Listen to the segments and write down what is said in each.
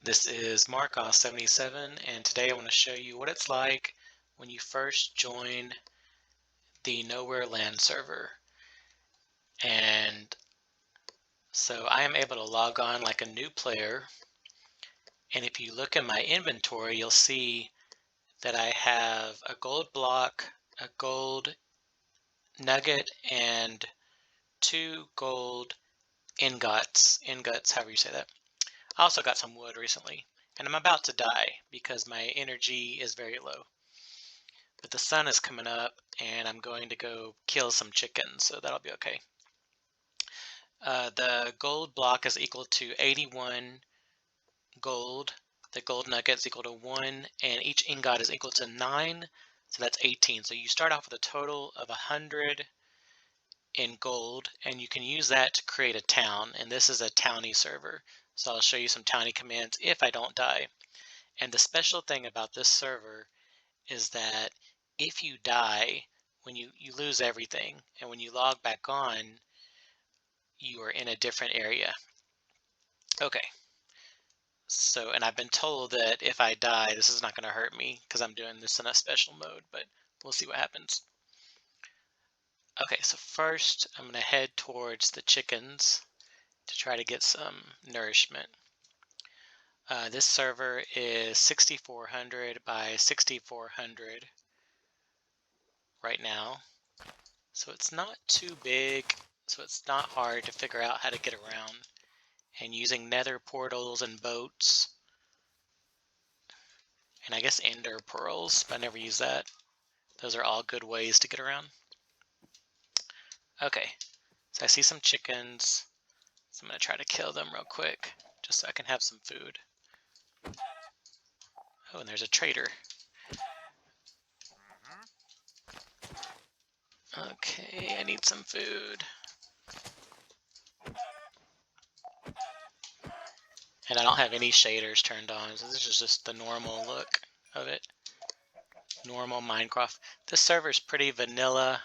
This is Markoff77, and today I want to show you what it's like when you first join the Nowhere Land server. And so I am able to log on like a new player, and if you look in my inventory, you'll see that I have a gold block, a gold nugget, and 2 gold ingots, however you say that. I also got some wood recently, and I'm about to die because my energy is very low. But the sun is coming up, and I'm going to go kill some chickens, so that'll be okay. The gold block is equal to 81 gold. The gold nugget is equal to 1, and each ingot is equal to 9, so that's 18. So you start off with a total of 100 in gold, and you can use that to create a town, and this is a townie server. So I'll show you some townie commands if I don't die. And the special thing about this server is that if you die, when you lose everything, and when you log back on, you are in a different area. Okay, so, and I've been told that if I die, this is not going to hurt me because I'm doing this in a special mode, but we'll see what happens. Okay, so first I'm going to head towards the chickens to try to get some nourishment. This server is 6400 by 6400 right now, so it's not too big, so it's not hard to figure out how to get around. And using nether portals and boats, and I guess ender pearls, but I never use that. Those are all good ways to get around. Okay, so I see some chickens, so I'm going to try to kill them real quick, just so I can have some food. Oh, and there's a trader. Okay, I need some food. And I don't have any shaders turned on, so this is just the normal look of it. Normal Minecraft. This server is pretty vanilla.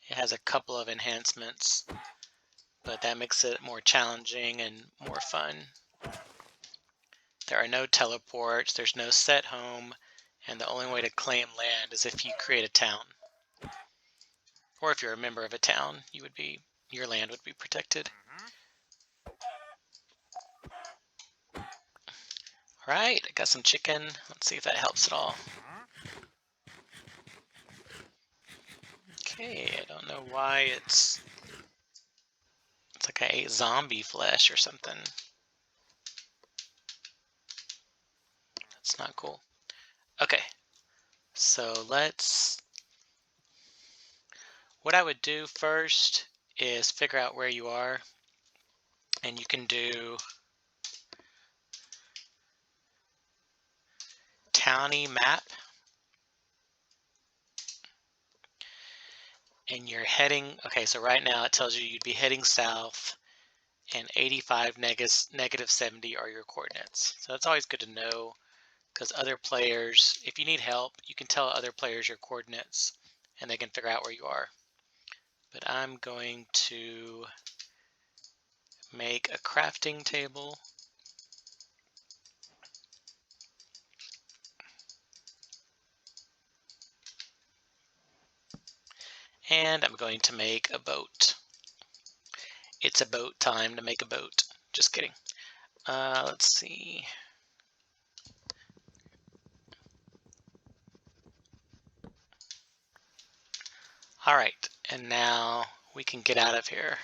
It has a couple of enhancements, but that makes it more challenging and more fun. There are no teleports, there's no set home, and the only way to claim land is if you create a town. Or if you're a member of a town, your land would be protected. Alright, I got some chicken. Let's see if that helps at all. Okay, I don't know why it's like I ate zombie flesh or something. That's not cool. Okay, so what I would do first is figure out where you are, and you can do townie map, and you're heading, okay, so right now it tells you you'd be heading south, and 85 negative 70 are your coordinates. So that's always good to know, because other players, if you need help, you can tell other players your coordinates, and they can figure out where you are. But I'm going to make a crafting table. And I'm going to make a boat. It's a boat time to make a boat. Just kidding. Let's see. Alright, and now we can get out of here.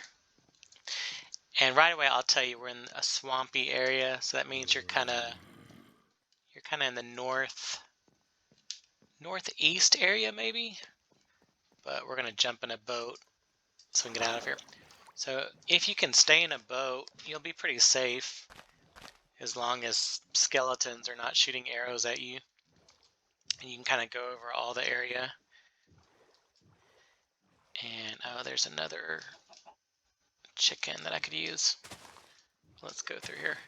And right away I'll tell you we're in a swampy area, so that means you're kinda in the northeast area maybe? But we're gonna jump in a boat so we can get out of here. So if you can stay in a boat, you'll be pretty safe as long as skeletons are not shooting arrows at you. And you can kind of go over all the area. And oh, there's another chicken that I could use. Let's go through here.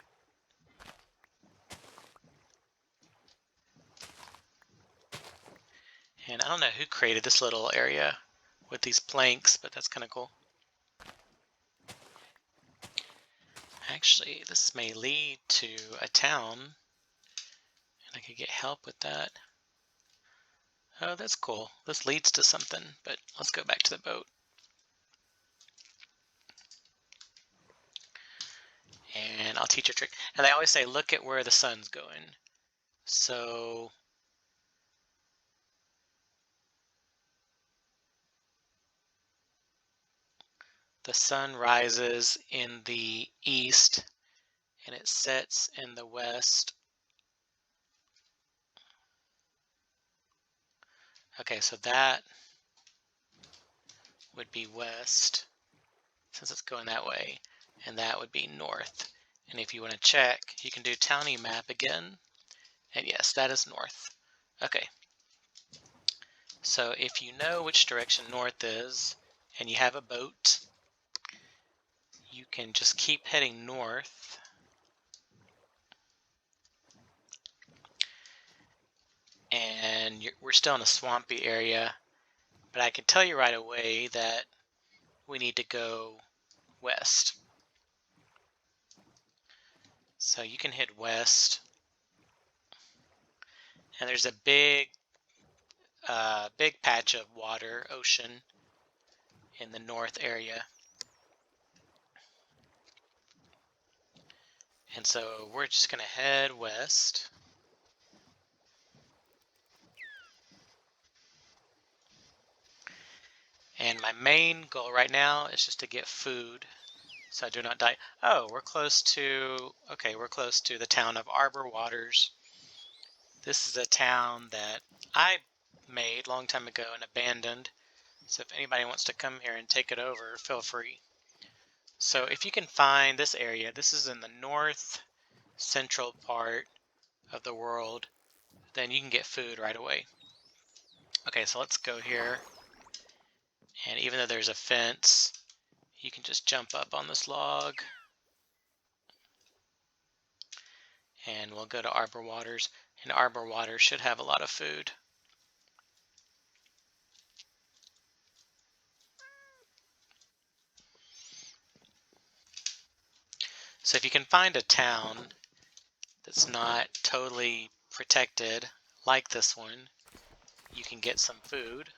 And I don't know who created this little area with these planks, but that's kind of cool. Actually, this may lead to a town, and I could get help with that. Oh, that's cool. This leads to something, but let's go back to the boat. And I'll teach you a trick. And they always say, look at where the sun's going. So the sun rises in the east and it sets in the west. Okay, so that would be west, since it's going that way, and that would be north. And if you want to check, you can do townie map again, and yes, that is north. Okay, so if you know which direction north is, and you have a boat, you can just keep heading north. And we're still in a swampy area, but I can tell you right away that we need to go west. So you can head west, and there's a big patch of water, ocean, in the north area. And so we're just gonna head west. And my main goal right now is just to get food so I do not die. Oh, we're close to, okay, we're close to the town of Arbor Waters. This is a town that I made a long time ago and abandoned. So if anybody wants to come here and take it over, feel free. So if you can find this area, this is in the north central part of the world, then you can get food right away. Okay, so let's go here. And even though there's a fence, you can just jump up on this log. And we'll go to Arbor Waters. And Arbor Waters should have a lot of food. So if you can find a town that's not totally protected, like this one, you can get some food.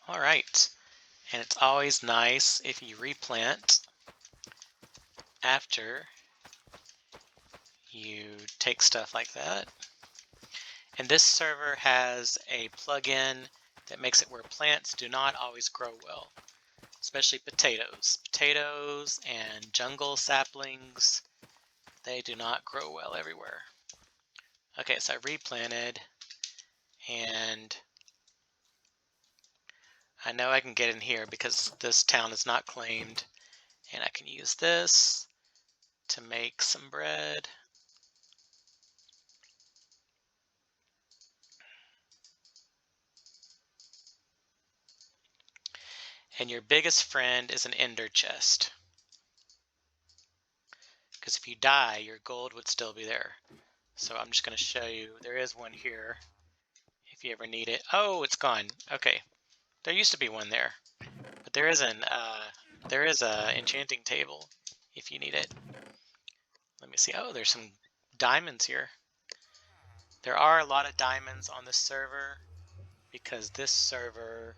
All right, and it's always nice if you replant after you take stuff like that. And this server has a plugin that makes it where plants do not always grow well, especially potatoes. Potatoes and jungle saplings, they do not grow well everywhere. Okay, so I replanted, and I know I can get in here because this town is not claimed, and I can use this to make some bread. And your biggest friend is an ender chest, because if you die, your gold would still be there. So I'm just going to show you, there is one here if you ever need it. Oh, it's gone. Okay, there used to be one there, but there is a enchanting table if you need it. Let me see. Oh, there's some diamonds here. There are a lot of diamonds on this server because this server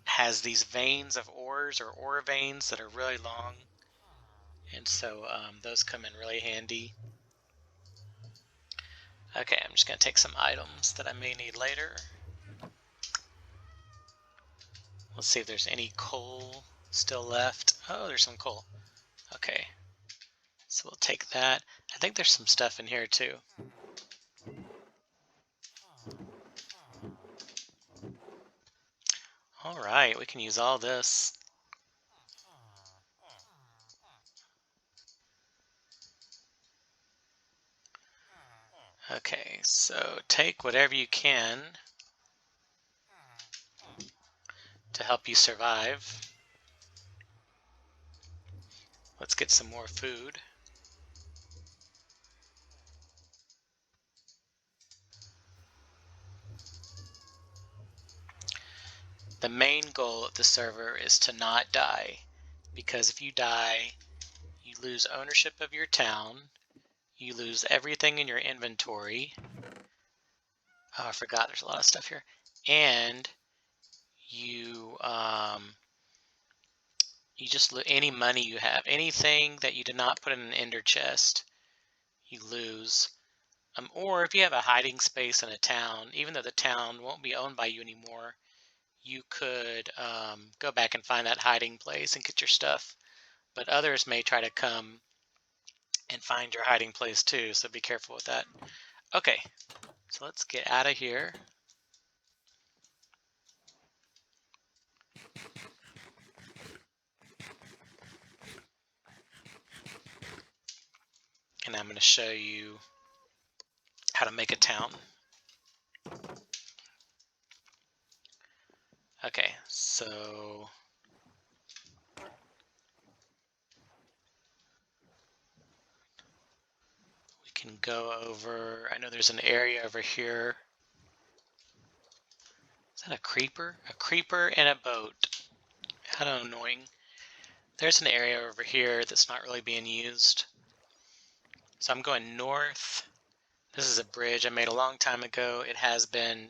has these veins of ores, or ore veins, that are really long, and so those come in really handy. Okay, I'm just going to take some items that I may need later. Let's see if there's any coal still left. Oh, there's some coal. Okay, so we'll take that. I think there's some stuff in here too. All right, we can use all this. Okay, so take whatever you can to help you survive. Let's get some more food. the main goal of the server is to not die, because if you die, you lose ownership of your town, you lose everything in your inventory. Oh, I forgot there's a lot of stuff here. And you just any money you have, anything that you did not put in an ender chest, you lose. Or if you have a hiding space in a town, even though the town won't be owned by you anymore, you could go back and find that hiding place and get your stuff. But others may try to come and find your hiding place too, so be careful with that. Okay, so let's get out of here. And I'm going to show you how to make a town. Okay, so we can go over, I know there's an area over here. Is that a creeper? A creeper and a boat. How annoying. There's an area over here that's not really being used. So I'm going north. This is a bridge I made a long time ago. It has been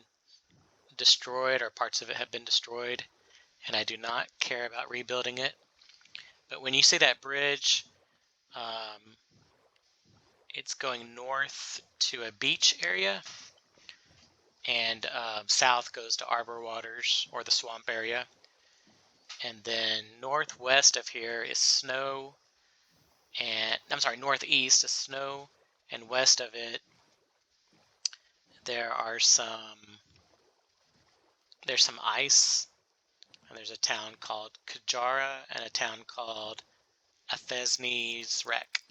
destroyed, or parts of it have been destroyed, and I do not care about rebuilding it. But when you see that bridge, it's going north to a beach area, and south goes to Arbor Waters, or the swamp area. And then northwest of here is snow, and I'm sorry, northeast is snow, and west of it there's some ice, and there's a town called Kajara and a town called Athesnes Wreck.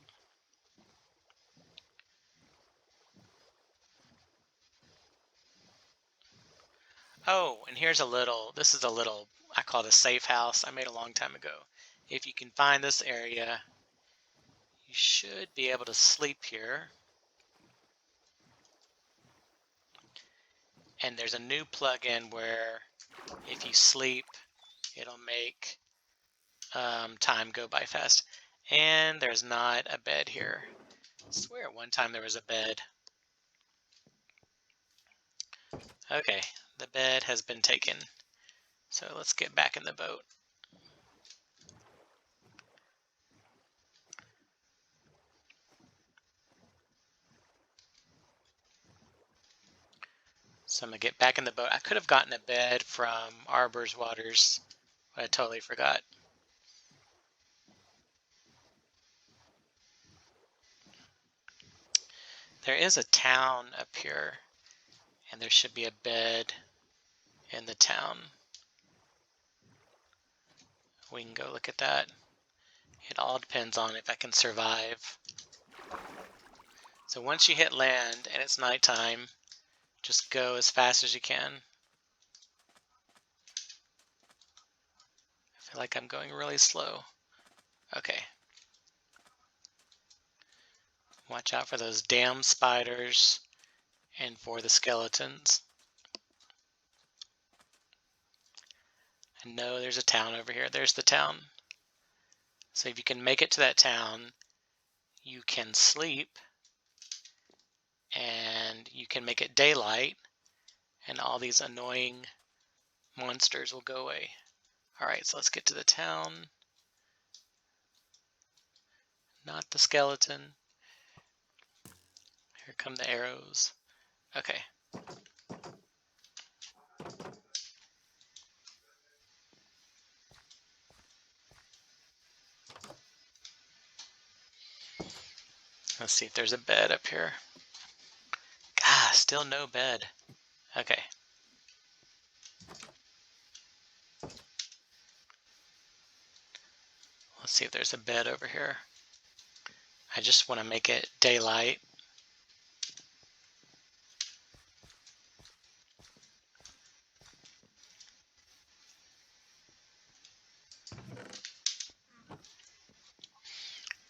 Oh, and here's this is a little, I call it a safe house I made a long time ago. If you can find this area, you should be able to sleep here. And there's a new plugin where if you sleep, it'll make time go by fast. And there's not a bed here. I swear at one time there was a bed. Okay, the bed has been taken. So let's get back in the boat. So I'm going to get back in the boat. I could have gotten a bed from Arbor's Waters, but I totally forgot. There is a town up here, and there should be a bed in the town. We can go look at that. It all depends on if I can survive. So once you hit land and it's nighttime, just go as fast as you can. I feel like I'm going really slow. Okay. Watch out for those damn spiders and for the skeletons. I know there's a town over here. There's the town. So if you can make it to that town, you can sleep and you can make it daylight, and all these annoying monsters will go away. Alright, so let's get to the town. Not the skeleton. Here come the arrows. Okay. Let's see if there's a bed up here. Ah, still no bed. Okay. Let's see if there's a bed over here. I just want to make it daylight.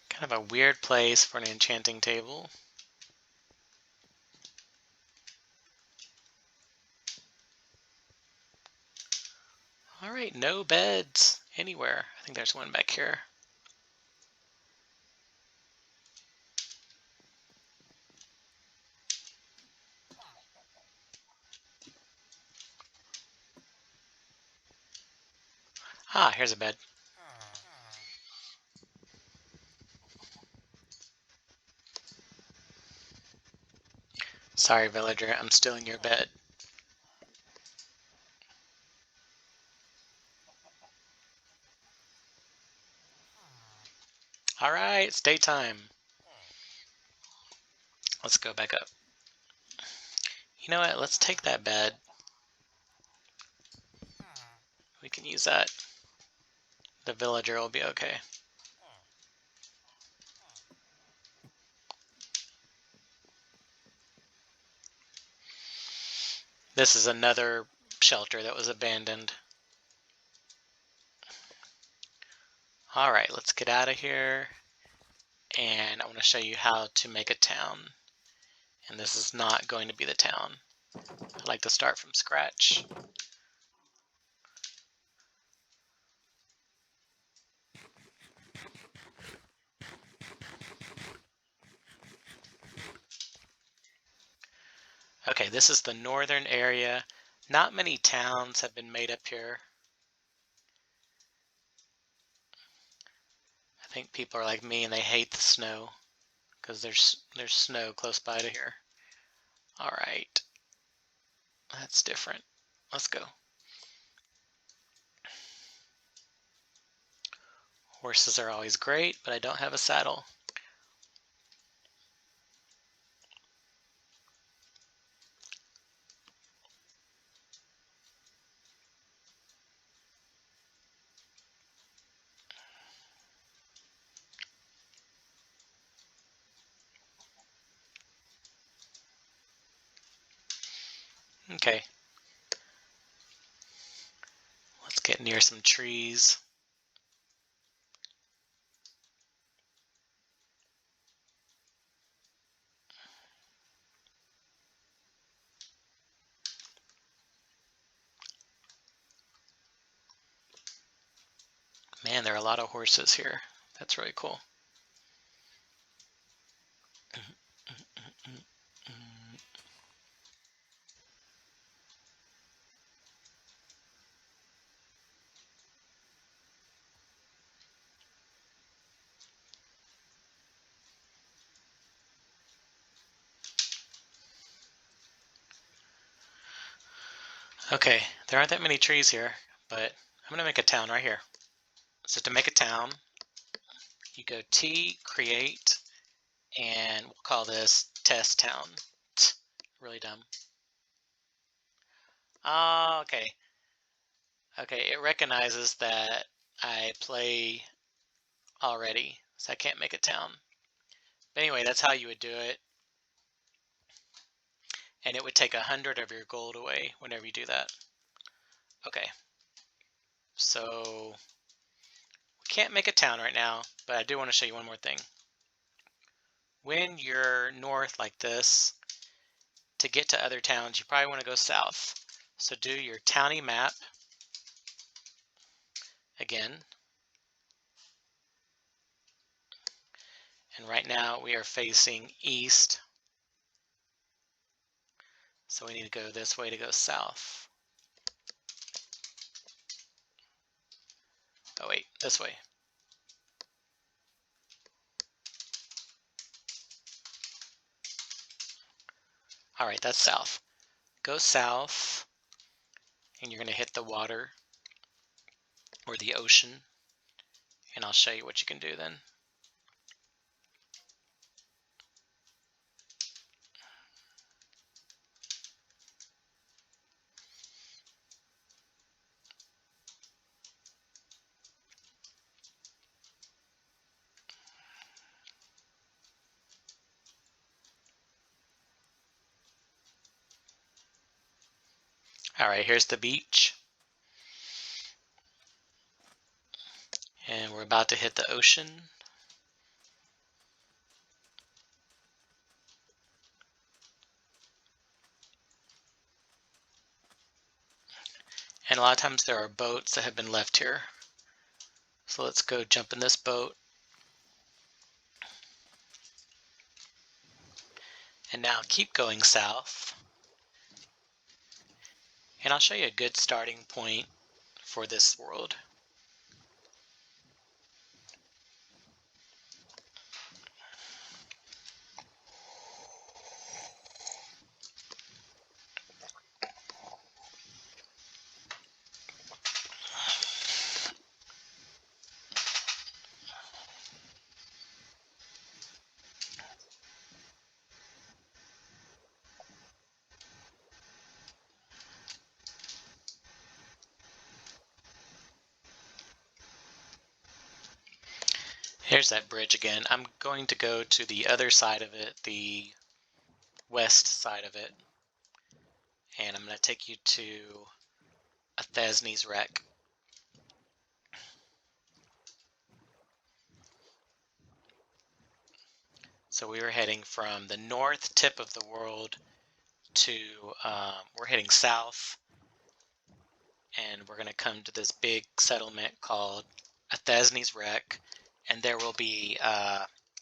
Kind of a weird place for an enchanting table. Alright, no beds anywhere. I think there's one back here. Ah, here's a bed. Sorry, villager, I'm stealing your bed. Alright, it's daytime. Let's go back up. You know what? Let's take that bed. We can use that. The villager will be okay. This is another shelter that was abandoned. Alright, let's get out of here. And I want to show you how to make a town. And this is not going to be the town. I like to start from scratch. Okay, this is the northern area. Not many towns have been made up here. I think people are like me and they hate the snow because there's snow close by to here. All right, that's different. Let's go. Horses are always great, but I don't have a saddle. Okay. Let's get near some trees. Man, there are a lot of horses here. That's really cool. Okay, there aren't that many trees here, but I'm gonna make a town right here. So to make a town, you go T, create, and we'll call this test town. Really dumb. Oh, okay. Okay, it recognizes that I play already, so I can't make a town. But anyway, that's how you would do it. And it would take 100 of your gold away whenever you do that. Okay. So we can't make a town right now, but I do want to show you one more thing. When you're north like this, to get to other towns, you probably want to go south. So do your townie map again. And right now we are facing east. So we need to go this way to go south. Oh wait, this way. All right, that's south. Go south, and you're going to hit the water or the ocean, and I'll show you what you can do then. All right, here's the beach. And we're about to hit the ocean. And a lot of times there are boats that have been left here. So let's go jump in this boat. And now keep going south. And I'll show you a good starting point for this world. Here's that bridge again. I'm going to go to the other side of it, the west side of it. And I'm going to take you to Thesny's Wreck. So we were heading from the north tip of the world to, we're heading south. And we're going to come to this big settlement called Thesny's Wreck. And there will be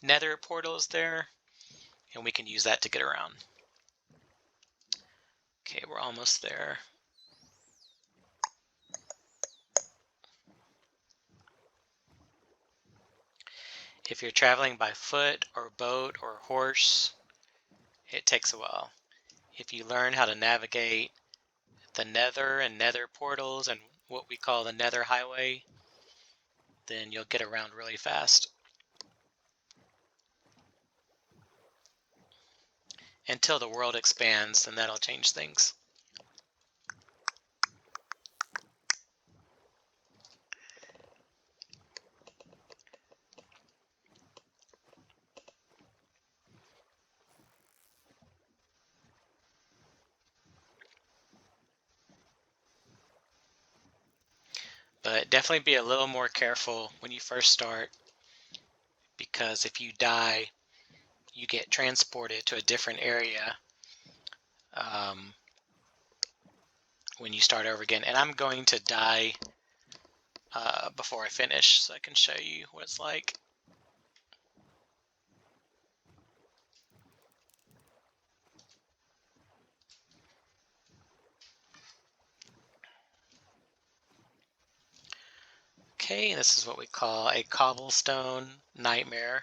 Nether portals there. And we can use that to get around. Okay, we're almost there. If you're traveling by foot or boat or horse, it takes a while. If you learn how to navigate the Nether and Nether portals and what we call the Nether Highway, then you'll get around really fast. Until the world expands, and that'll change things. But definitely be a little more careful when you first start, because if you die, you get transported to a different area when you start over again. And I'm going to die before I finish, so I can show you what it's like. Okay, this is what we call a Cobblestone Nightmare.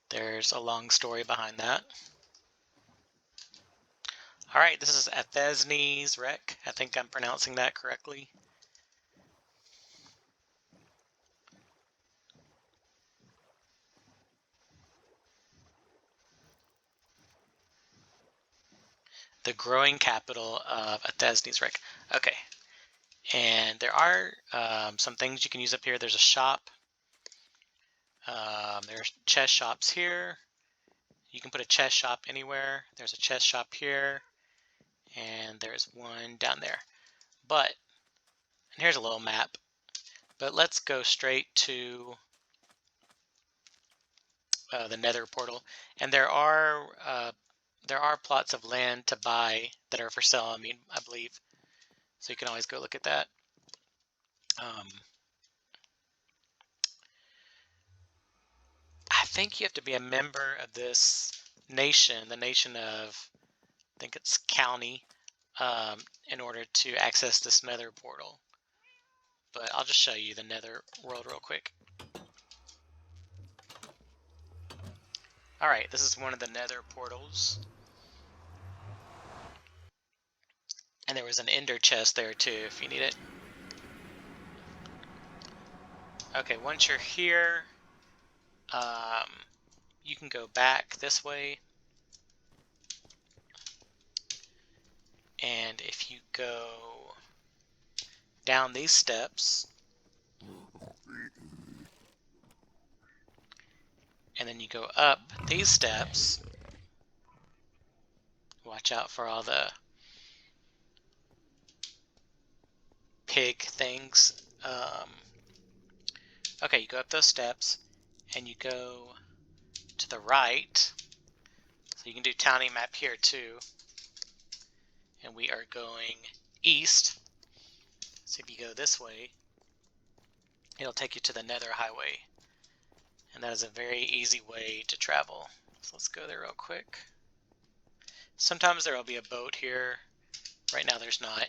There's a long story behind that. Alright, this is Thesny's Wreck. I think I'm pronouncing that correctly. The growing capital of Thesny's Wreck. Okay, and there are some things you can use up here. There's a shop. There's chest shops here. You can put a chest shop anywhere. There's a chest shop here, and there's one down there. But, and here's a little map, but let's go straight to the Nether Portal. And there are plots of land to buy that are for sale, I believe. So you can always go look at that. I think you have to be a member of this nation, the nation of, I think it's county, in order to access this Nether portal. But I'll just show you the Nether world real quick. Alright, this is one of the Nether portals. And there was an ender chest there too, if you need it. Okay, once you're here, you can go back this way. And if you go down these steps, and then you go up these steps, watch out for all the pig things. Okay, you go up those steps, and you go to the right. So you can do townie map here too. And we are going east. So if you go this way, it'll take you to the Nether Highway. And that is a very easy way to travel. So let's go there real quick. Sometimes there will be a boat here. Right now there's not.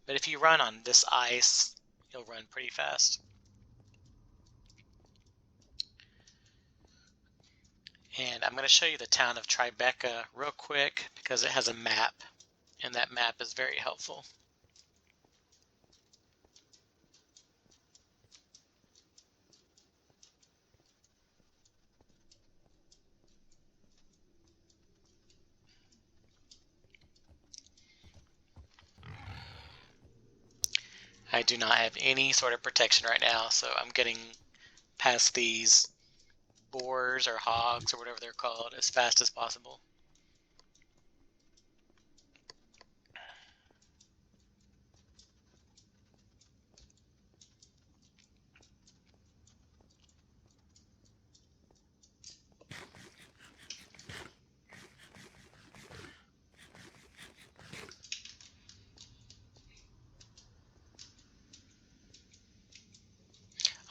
But if you run on this ice, you'll run pretty fast. And I'm going to show you the town of Tribeca real quick because it has a map. And that map is very helpful. I do not have any sort of protection right now, so I'm getting past these boars or hogs or whatever they're called as fast as possible.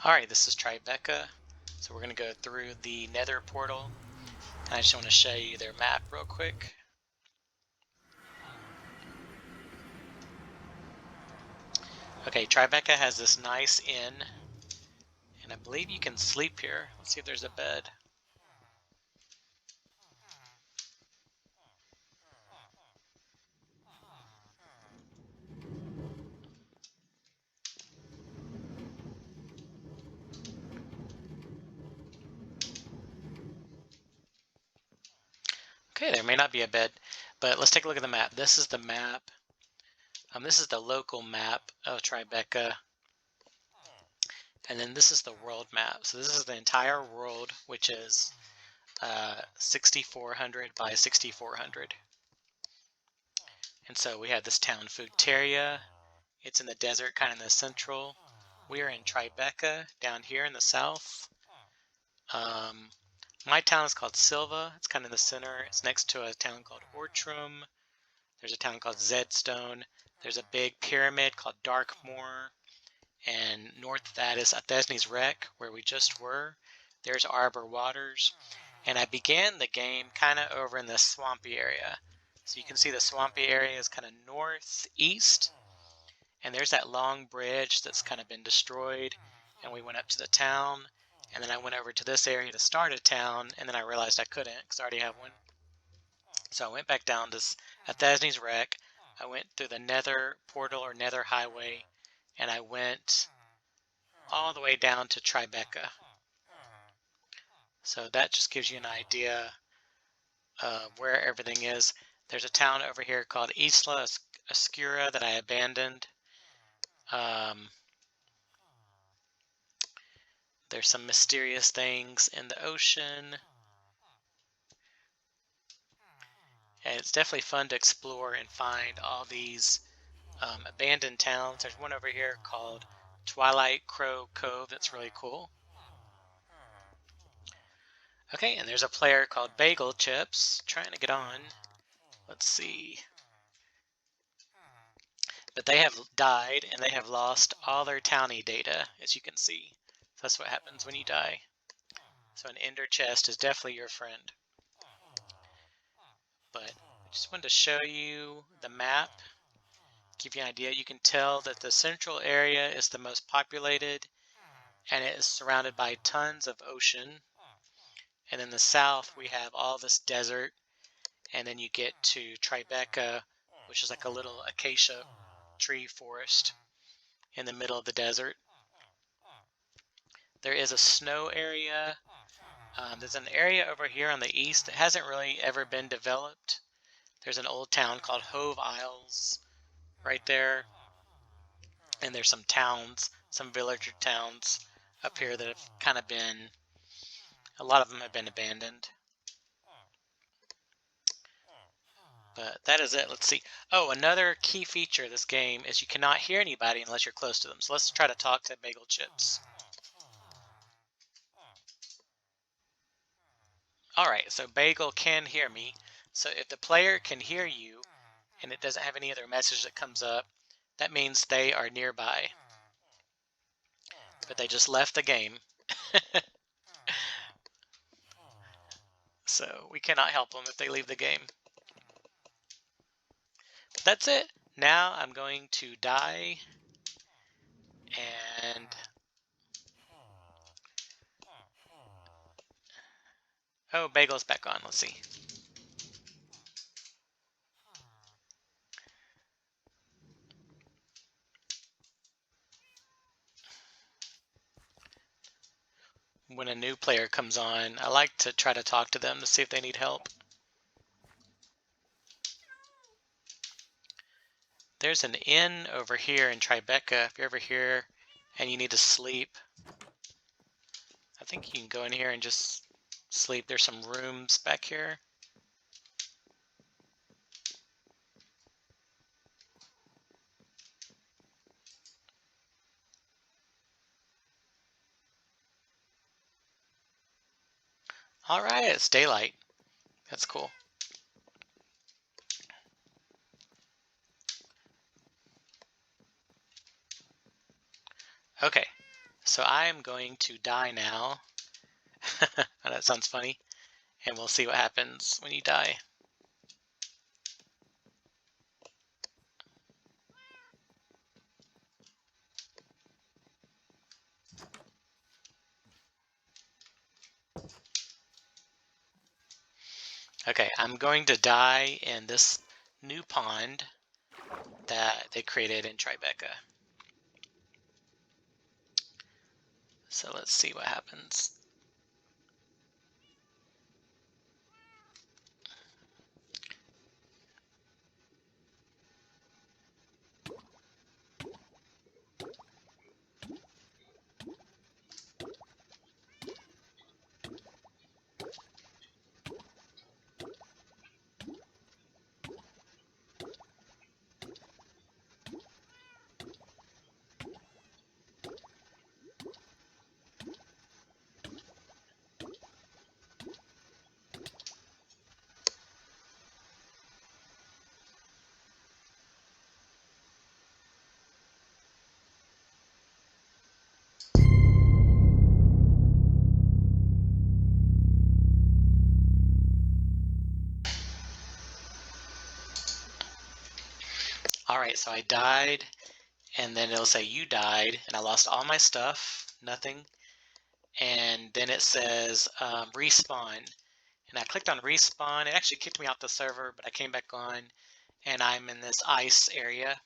Alright, this is Tribeca. So we're going to go through the Nether Portal. And I just want to show you their map real quick. Okay, Tribeca has this nice inn. And I believe you can sleep here. Let's see if there's a bed. Okay, there may not be a bed, but let's take a look at the map. This is the map. This is the local map of Tribeca. And then this is the world map. So this is the entire world, which is 6,400 by 6,400. And so we have this town, Futeria. It's in the desert, kind of in the central. We are in Tribeca, down here in the south. My town is called Silva. It's kind of in the center. It's next to a town called Ortrum. There's a town called Zedstone. There's a big pyramid called Darkmoor. And north of that is Athesnes Wreck, where we just were. There's Arbor Waters. And I began the game kind of over in the swampy area. So you can see the swampy area is kind of northeast. And there's that long bridge that's kind of been destroyed. And we went up to the town. And then I went over to this area to start a town. And then I realized I couldn't because I already have one. So I went back down to Athesnes Wreck. I went through the Nether Portal or Nether Highway. And I went all the way down to Tribeca. So that just gives you an idea of where everything is. There's a town over here called Isla Oscura that I abandoned. There's some mysterious things in the ocean. And it's definitely fun to explore and find all these abandoned towns. There's one over here called Twilight Crow Cove that's really cool. Okay, and there's a player called Bagel Chips trying to get on. Let's see. But they have died and they have lost all their townie data, as you can see. So that's what happens when you die. So an ender chest is definitely your friend. But I just wanted to show you the map, give you an idea. You can tell that the central area is the most populated and it is surrounded by tons of ocean. And in the south we have all this desert, and then you get to Tribeca, which is like a little acacia tree forest in the middle of the desert. There is a snow area. There's an area over here on the east that hasn't really ever been developed. There's an old town called Hove Isles right there. And there's some towns, some villager towns up here that have kind of been, a lot of them have been abandoned. But that is it. Let's see. Oh, another key feature of this game is you cannot hear anybody unless you're close to them. So let's try to talk to Bagel Chips. Alright, so Bagel can hear me. So if the player can hear you and it doesn't have any other message that comes up, that means they are nearby. But they just left the game. So we cannot help them if they leave the game. But that's it. Now I'm going to die. And oh, Bagel's back on. Let's see. When a new player comes on, I like to try to talk to them to see if they need help. There's an inn over here in Tribeca. If you're ever here and you need to sleep, I think you can go in here and just sleep. There's some rooms back here. All right, it's daylight. That's cool. Okay, so I am going to die now. That sounds funny. And we'll see what happens when you die. Okay, I'm going to die in this new pond that they created in Tribeca. So let's see what happens. All right, so I died, and then it'll say you died, and I lost all my stuff, nothing. And then it says respawn. And I clicked on respawn. It actually kicked me off the server, but I came back on, and I'm in this ice area.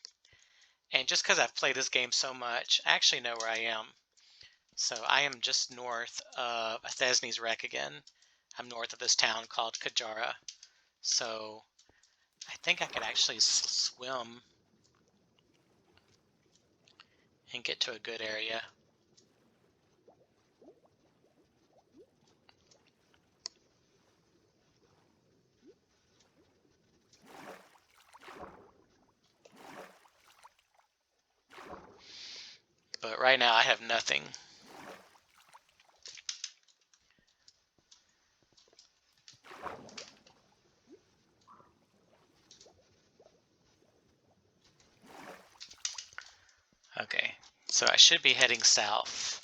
And just because I've played this game so much, I actually know where I am. So I am just north of Athesnes Wreck again. I'm north of this town called Kajara. So I think I could actually swim and get to a good area. But right now I have nothing. Okay, so I should be heading south.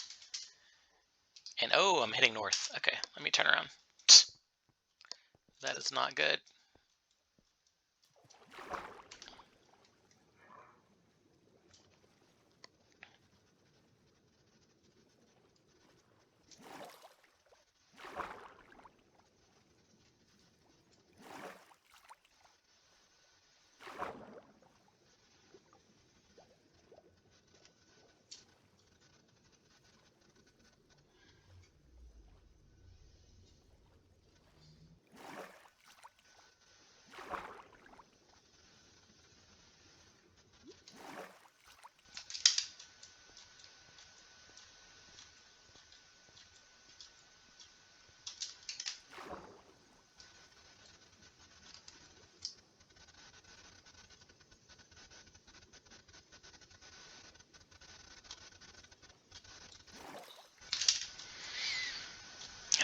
And oh, I'm heading north. Okay, let me turn around. That is not good.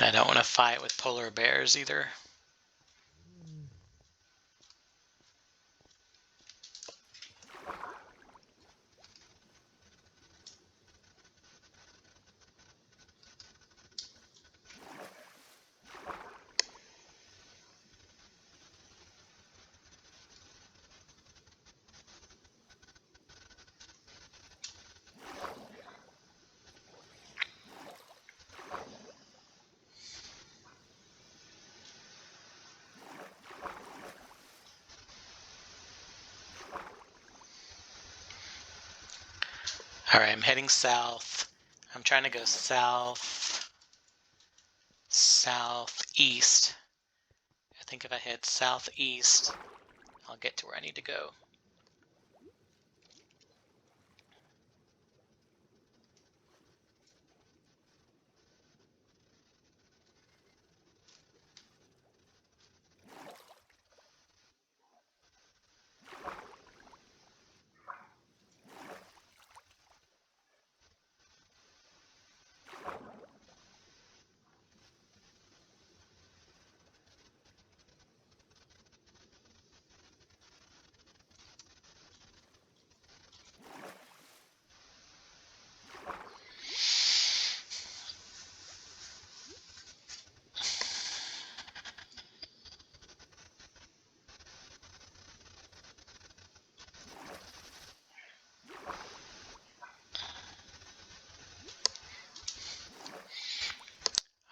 And I don't want to fight with polar bears either. All right, I'm heading south. I'm trying to go southeast. I think if I head southeast, I'll get to where I need to go.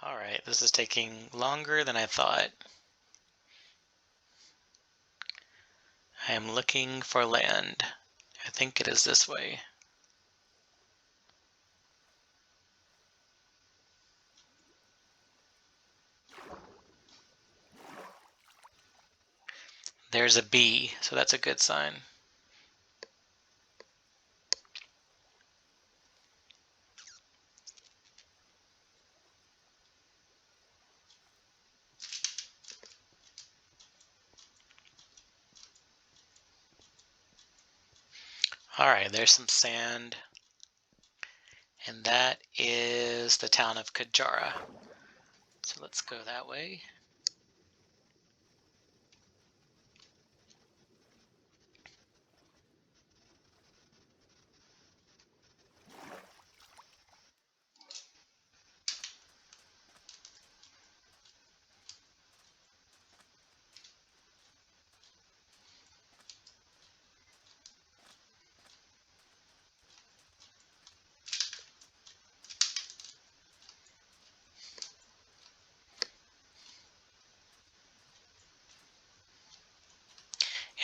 Alright, this is taking longer than I thought. I am looking for land. I think it is this way. There's a bee, so that's a good sign. Alright, there's some sand. And that is the town of Kajara. So let's go that way.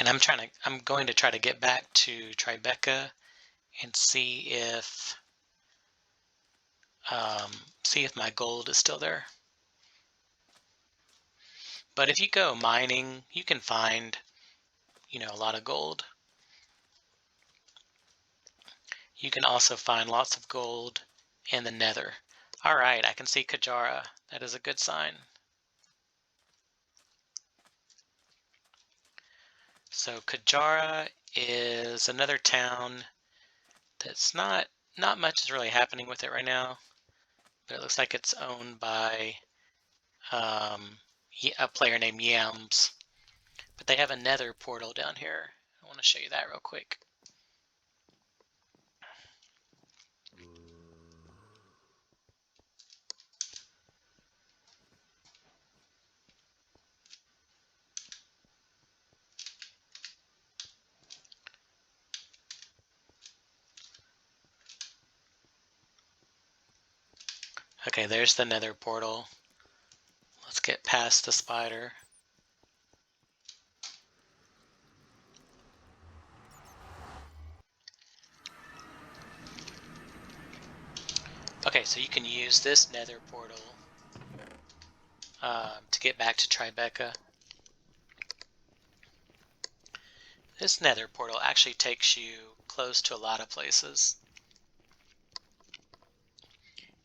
And I'm going to try to get back to Tribeca and see if my gold is still there. But if you go mining, you can find, a lot of gold. You can also find lots of gold in the Nether. All right, I can see Kajara. That is a good sign. So Kajara is another town that's not much is really happening with it right now, but it looks like it's owned by a player named Yams. But they have a Nether portal down here. I want to show you that real quick. Okay, there's the Nether portal. Let's get past the spider. Okay, so you can use this Nether portal to get back to Tribeca. This Nether portal actually takes you close to a lot of places.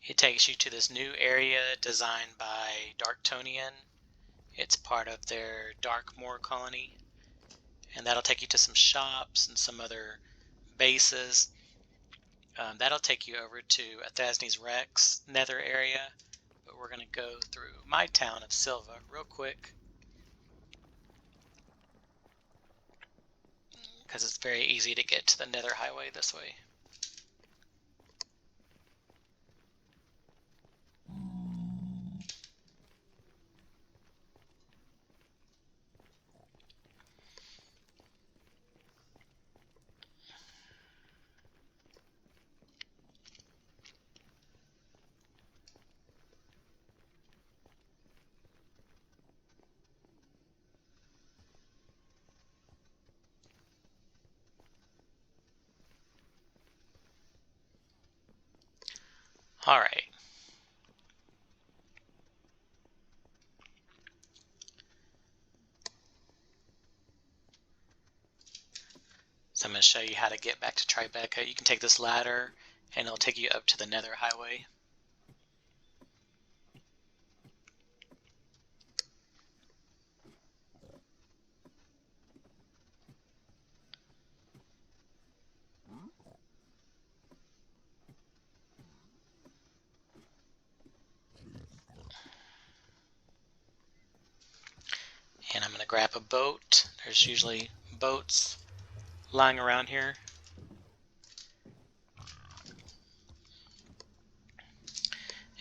It takes you to this new area designed by Darktonian. It's part of their Darkmoor colony. And that'll take you to some shops and some other bases. That'll take you over to Athasni's Rex Nether area. But we're going to go through my town of Silva real quick, because it's very easy to get to the Nether Highway this way. Alright. So I'm going to show you how to get back to Tribeca. You can take this ladder and it'll take you up to the Nether Highway. And I'm going to grab a boat. There's usually boats lying around here.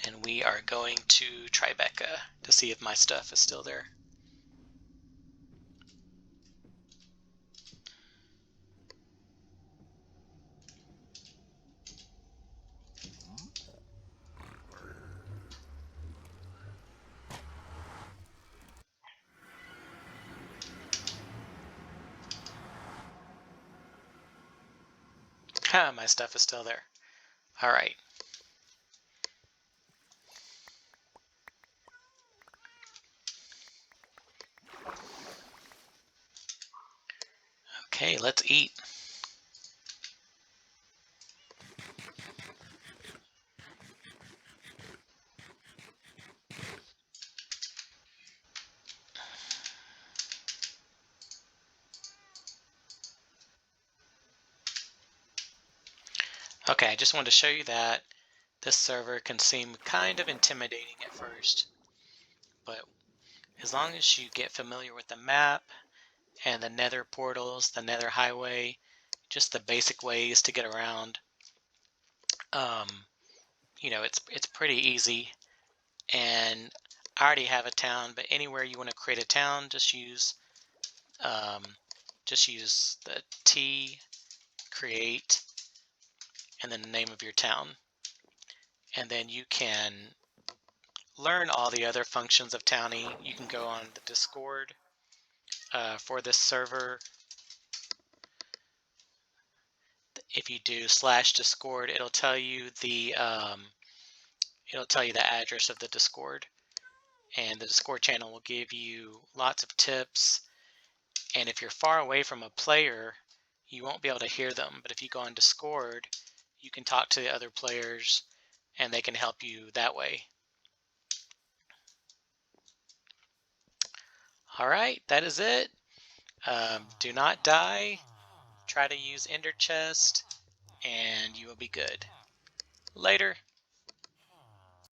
And we are going to Tribeca to see if my stuff is still there. My stuff is still there. Alright. Okay, let's eat. Okay, I just wanted to show you that this server can seem kind of intimidating at first, but as long as you get familiar with the map and the Nether portals, the Nether Highway, just the basic ways to get around, you know, it's pretty easy. And I already have a town, but anywhere you want to create a town, just use the T, create, and then the name of your town. And then you can learn all the other functions of towning. You can go on the Discord for this server. If you do /Discord, it'll tell you the address of the Discord, and the Discord channel will give you lots of tips. And if you're far away from a player, you won't be able to hear them. But if you go on Discord, you can talk to the other players and they can help you that way. Alright, that is it. Do not die. Try to use Ender Chest and you will be good. Later.